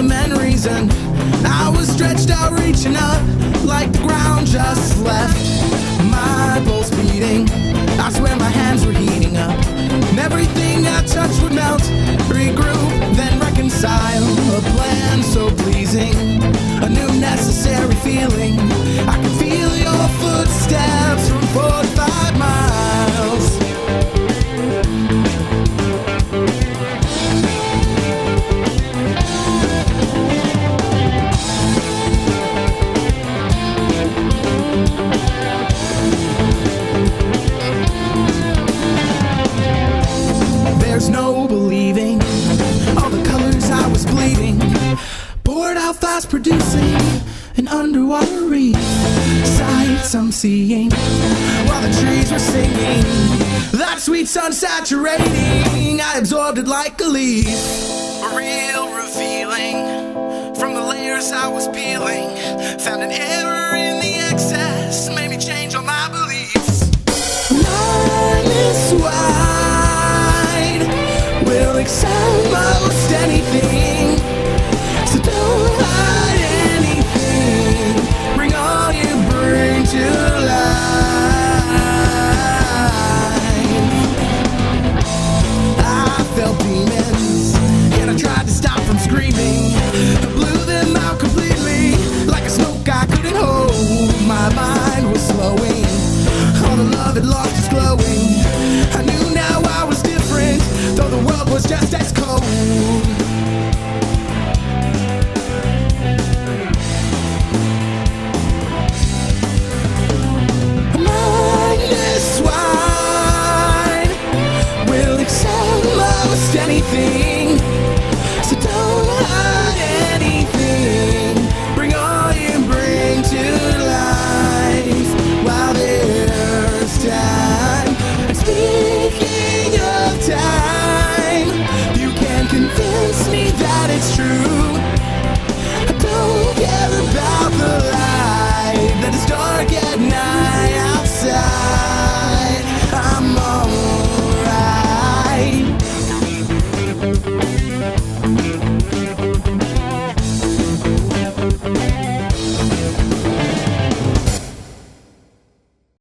the main reason. I was stretched out, reaching up, like the ground just left my pulse beating. I swear my hands were heating up, and everything I touched would melt. Regroup, then reconcile. A plan so pleasing, a new necessary feeling. I can feel your footsteps from 45 miles. There's no believing all the colors I was bleeding, poured out fast, producing an underwater reef. Sights I'm seeing while the trees were singing, that sweet sun saturating. I absorbed it like a leaf, a real revealing from the layers I was peeling. Found an error in the excess, made me change all my beliefs. Mindless wide will accept most anything, so don't hide anything. Bring all you bring to life. I felt demons, and I tried to stop from screaming. I blew them out completely, like a smoke I couldn't hold. My mind was slowing, all the love it lost is glowing. I knew now I was different, though the world was just as cold.